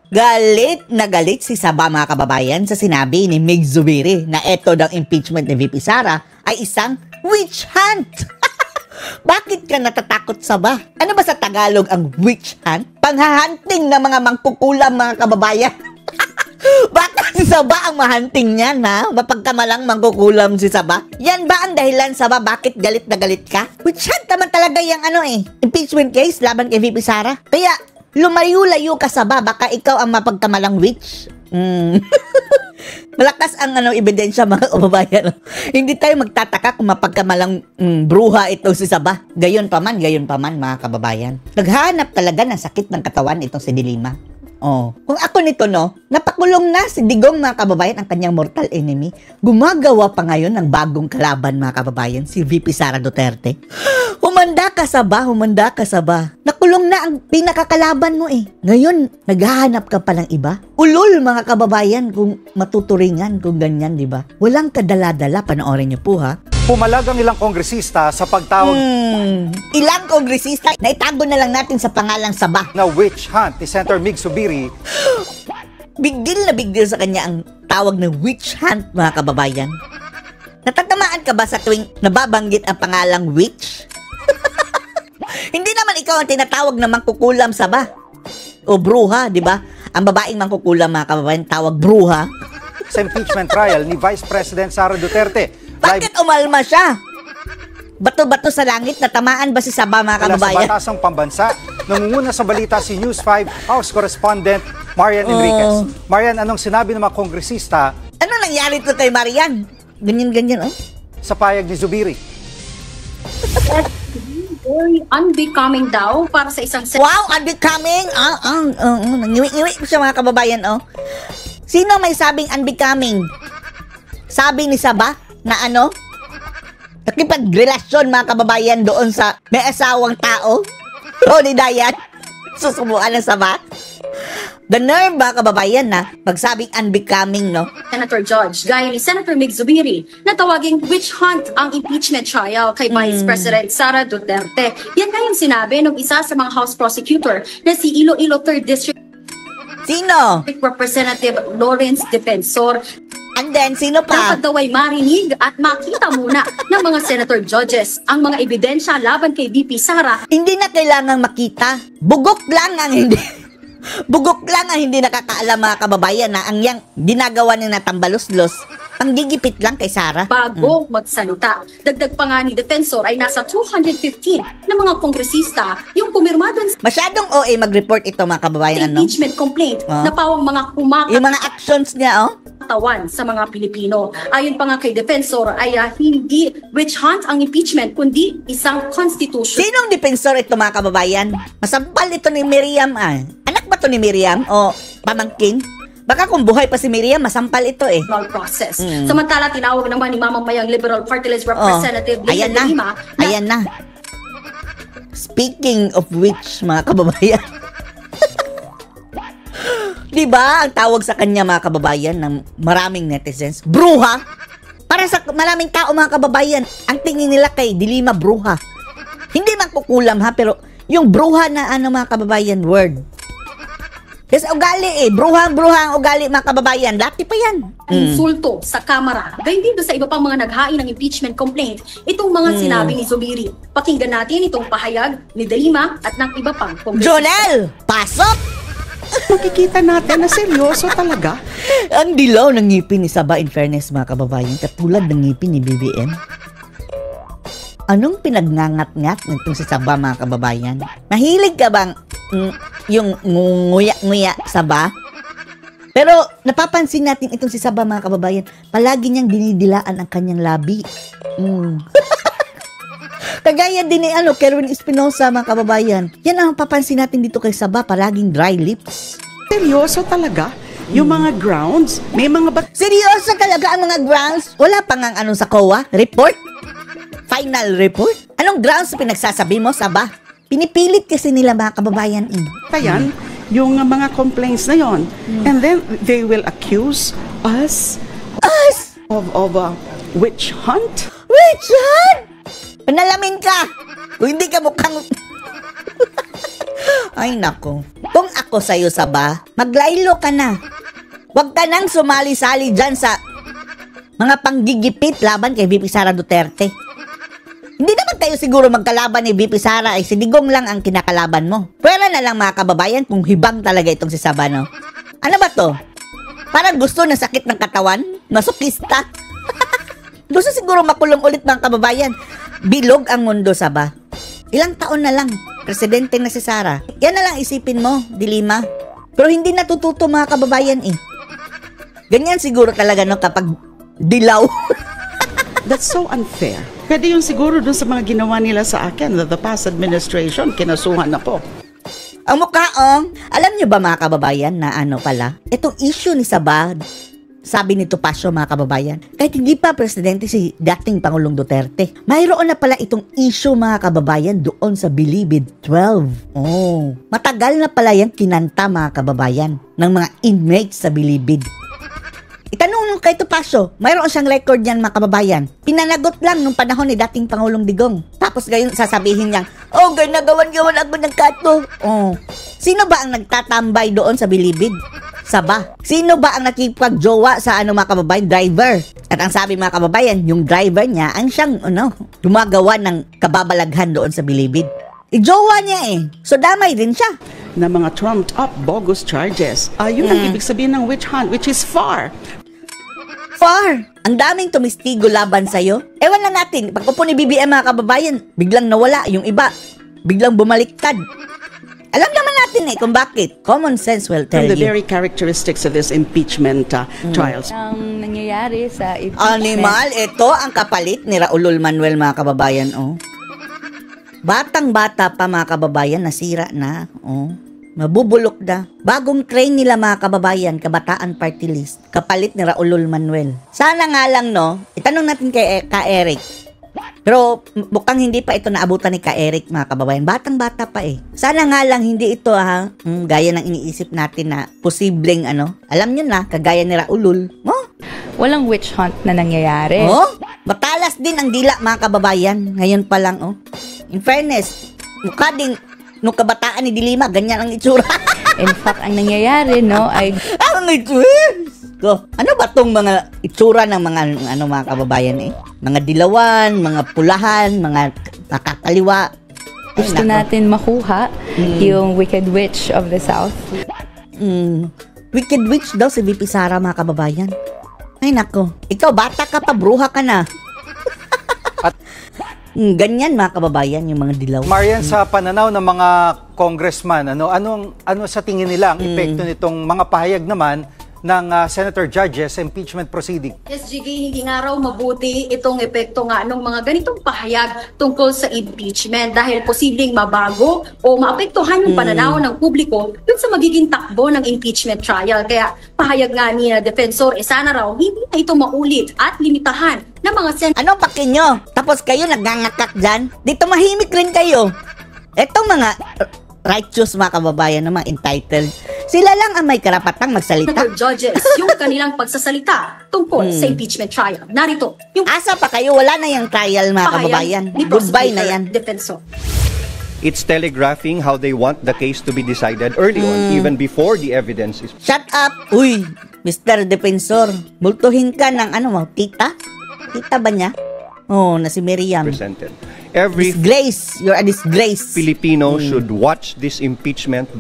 Galit na galit si Saba mga kababayan sa sinabi ni Mig Zubiri na eto daw impeachment ni VP Sara ay isang witch hunt. Bakit ka natatakot, Saba? Ano ba sa Tagalog ang witch hunt? Panghahunting ng mga mangkukulam mga kababayan. Bakit si Saba ang mahunting niyan, ha? Mapagkamalang mangkukulam si Saba? Yan ba ang dahilan, Saba, bakit galit na galit ka? Witch hunt naman talaga yung impeachment case laban kay VP Sara. Kaya lumayo-layo ka, Saba, baka ikaw ang mapagkamalang witch. Malakas ang ebidensya mga kababayan. Hindi tayo magtataka kung mapagkamalang bruha ito si Saba. Gayon pa man mga kababayan. Naghanap talaga ng sakit ng katawan itong si Dilima. Kung ako nito, napakulong na si Digong mga kababayan, ang kanyang mortal enemy. Gumagawa pa ngayon ng bagong kalaban mga kababayan, si VP Sara Duterte. Humanda ka, Saba. Nakulong na ang pinakakalaban mo Ngayon, naghahanap ka pa ng iba. Ulol mga kababayan kung matuturingan kung ganyan, di ba? Walang kadala-dala, panoorin niyo po ha. Pumalag ang ilang kongresista sa pagtawag ilang kongresista na itago na lang natin sa pangalang Saba na witch hunt ni Senator Mig Zubiri. Big deal sa kanya ang tawag na witch hunt mga kababayan. Natatamaan ka ba sa tuwing nababanggit ang pangalang witch? Hindi naman ikaw ang tinatawag na mangkukulam, Saba. O bruha, di ba? Ang babaeng mangkukulam mga kababayan tawag bruha. Sa impeachment trial ni Vice President Sara Duterte. Bakit umalma siya? Bato-bato sa langit, natamaan ba si Saba mga kababayan? Sa Batasang Pambansa, nangunguna sa balita si News 5 House Correspondent Marian Enriquez. Marian, anong sinabi ng mga kongresista? Ano nangyari to kay Marian? Ganyan, Sa payag ni Zubiri. Very unbecoming daw para sa isang... Wow, unbecoming? Nangiwi-iwi ko siya mga kababayan, Sino may sabing unbecoming? Sabi ni Saba? Na nakipagrelasyon mga kababayan doon sa may asawang tao? O ni Dayan? Susubukan ng Saba? The nerve mga kababayan na magsabing unbecoming, Senator Judge, gaya ni Senator Mig Zubiri, na tawaging witch hunt ang impeachment trial kay Vice President Sara Duterte. Yan nga yung sinabi ng isa sa mga House Prosecutor na si Iloilo 3rd District Sino? Representative Lawrence Defensor. And then, sino pa? Dapat daw ay marinig at makita muna ng mga Senator Judges ang mga ebidensya laban kay VP Sara. Hindi na kailangang makita. Bugok lang ang hindi nakakaalam mga kababayan na ang yang ginagawa niya na tambalos-los, ang gigipit lang kay Sara. Bago magsalita. Dagdag pa nga ni Defensor ay nasa 215 na mga kongresista yung pumirma dun Masyadong OA mag-report ito mga kababayan. impeachment complaint na pawang mga yung mga actions niya, tawan sa mga Pilipino. Ayon pa nga kay Defensor ay hindi witch hunt ang impeachment kundi isang constitution. Sinong defensor ito mga kababayan? Masampal ito ni Miriam Anak ba to ni Miriam o pamangkin? Baka kung buhay pa si Miriam, masampal ito process. Samantala, tinawag naman ni Mamamayang Liberal Party List Representative Lian de Lima. Ayan na. Speaking of which, mga kababayan. Diba, ang tawag sa kanya mga kababayan ng maraming netizens, bruha. Para sa maraming tao mga kababayan, ang tingin nila kay Dilima bruha. Hindi man kukulam pero yung bruha na mga kababayan word. Kasi ugali bruha ang ugali mga kababayan, dati pa yan. Insulto sa Kamara. Gayun din sa iba pang mga naghain ng impeachment complaint, itong mga sinabi ni Zubiri. Pakinggan natin itong pahayag ni Dilima at ng iba pang kongresista. Jonel, pasok! Makikita natin na seryoso talaga. Ang dilaw ng ngipin ni Saba, in fairness mga kababayan, katulad ng ngipin ni BBM. Anong pinagngangat-ngat nitong si Saba mga kababayan? Mahilig ka bang yung nguya-nguya Saba? Pero napapansin natin itong si Saba mga kababayan, palagi niyang dinidilaan ang kanyang labi. Kagaya din ni Kerwin Espinosa mga kababayan. Yan ang papansin natin dito kay Saba, palaging dry lips. Seryoso talaga. Yung mga grounds, may mga seryoso talaga ang mga grounds? Wala pa nga sa COA? Report? Final report? Anong grounds pinagsasabi mo, Saba? Pinipilit kasi nila mga kababayan. Yan, yung mga complaints na yon. And then they will accuse us of a witch hunt. Witch hunt? Panalamin ka! Kung hindi ka mukhang Ay nako. Kung ako sa'yo, Saba, maglaylo ka na. Huwag ka nang sumali-sali dyan sa mga panggigipit laban kay VP Sara Duterte. Hindi naman kayo siguro magkalaban ni VP Sara, ay si Digong lang ang kinakalaban mo. Pwera na lang mga kababayan kung hibang talaga itong si Saba, no? Ano ba to? Parang gusto na sakit ng katawan? Masokista? Gusto siguro makulong ulit mga kababayan. Bilog ang mundo, Saba. Ilang taon na lang, presidente na si Sara. Yan na lang isipin mo, Dilima. Pero hindi natututo mga kababayan eh. Ganyan siguro talaga no kapag dilaw. That's so unfair. Pwede yung siguro dun sa mga ginawa nila sa akin, the past administration, kinasuhan ako. Ang mukhaong, alam nyo ba mga kababayan na ano pala? Itong issue ni Saba, sabi ni Topacio mga kababayan, kahit hindi pa presidente si dating Pangulong Duterte, mayroon na pala itong issue mga kababayan doon sa Bilibid 12. Oh, matagal na pala yung kinanta mga kababayan ng mga inmates sa Bilibid. Itanong nung kay Topacio, mayroon siyang record niyan mga kababayan. Pinanagot lang nung panahon ni dating Pangulong Digong. Tapos gayon sasabihin niya, oh, gawan-gawan ako ng kato. Oh, sino ba ang nagtatambay doon sa Bilibid? Saba. Sino ba ang nakipagjowa sa mga kababayan? Driver. At ang sabi mga kababayan, yung driver niya ang siyang gumagawa ng kababalaghan doon sa Bilibid. Ijowa niya eh. So damay din siya. Na mga trumped up bogus charges. Yun ang ibig sabihin ng witch hunt, which is far. Far! Ang daming tumistigo laban sa'yo. Ewan na natin, pagpupo ni BBM mga kababayan, biglang nawala yung iba. Biglang bumaliktad. Alam naman natin kung bakit. Common sense will tell From the you. very characteristics of this impeachment trials. Ang nangyayari sa impeachment. Animal, ito ang kapalit ni Raulul Manuel mga kababayan. Oh. Batang-bata pa mga kababayan, nasira na. Oh. Mabubulok na. Bagong train nila mga kababayan, kabataan party list. Kapalit ni Raulul Manuel. Sana nga lang, no? Itanong natin kay Ka-Eric. Pero mukhang hindi pa ito naabutan ni Ka-Eric mga kababayan. Batang-bata pa eh. Sana nga lang hindi ito gaya ng iniisip natin na posibleng alam nyo na, kagaya ni Raulul. Oh? Walang witch hunt na nangyayari. Oh? Matalas din ang dila mga kababayan. Ngayon pa lang, oh. In fairness, mukha ding nung kabataan ni Dilima, ganyan ang itsura. In fact, ang nangyayari, no, ay Ang itsura! Ko, ano ba tong mga itsura ng mga mga kababayan eh? Mga dilawan, mga pulahan, mga nakakaliwa. gusto natin makuha yung Wicked Witch of the South. Wicked Witch daw si VP Sara mga kababayan. Ay nako, ikaw bata ka pa, bruha ka na. Ganyan mga kababayan yung mga dilaw. Marian, sa pananaw ng mga congressman, ano sa tingin nila ang epekto nitong mga pahayag naman ng senator judges sa impeachment proceeding? SGG, hindi nga raw mabuti itong epekto nga ng mga ganitong pahayag tungkol sa impeachment dahil posibleng mabago o maapektuhan yung pananaw ng publiko dun sa magiging takbo ng impeachment trial. Kaya pahayag nga ni Defensor, sana raw hindi na ito maulit at limitahan ng mga Anong pakin nyo? Tapos kayo nagngangakak dyan? Dito mahimik rin kayo. Etong mga righteous mga kababayan, mga entitled, sila lang ang may karapatang magsalita. senator judges yung kanilang pagsasalita tungkol sa impeachment trial. Narito yung Asa pa kayo? Wala na yung trial mga kababayan. ni Goodbye na Prosecutor yan. Defensor. It's telegraphing how they want the case to be decided early on, even before the evidence is Shut up! Uy, Mr. Defensor, multuhin ka ng tita? Tita ba niya? Oh, na si Miriam. presented. Every Disgrace! You're a disgrace. Filipino should watch this impeachment.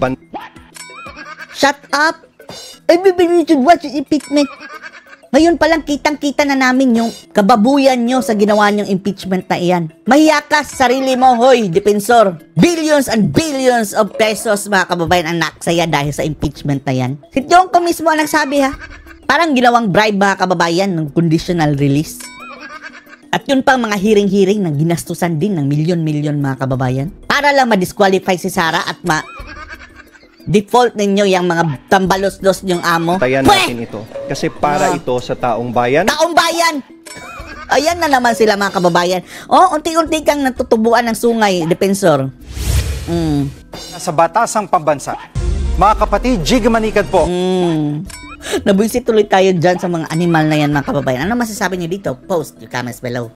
Shut up! Everybody should watch the impeachment. Ngayon palang kitang-kita na namin yung kababuyan nyo sa ginawa nyong impeachment na iyan. Mahiya ka sa sarili mo, hoy, Defensor. Billions and billions of pesos, mga kababayan, ang naksaya dahil sa impeachment na yan. Si Tionco mismo ang nagsabi, ha? Parang ginawang bribe, mga kababayan, ng conditional release. At yun pang mga hearing-hearing na ginastusan din ng milyon-milyon, mga kababayan. Para lang ma-disqualify si Sara at default ninyo yung mga tambalos-los nyong amo. Tayan natin ito. Kasi para ito sa taong bayan. Taong bayan! Ayan na naman sila mga kababayan. Oh, unti-unti kang natutubuan ng sungay, Defensor. Sa batasang pambansa. Mga kapatid, Jig Manikad po. Nabuisit tuloy tayo dyan sa mga animal na yan mga kababayan. Ano masasabi niyo dito? Post your comments below.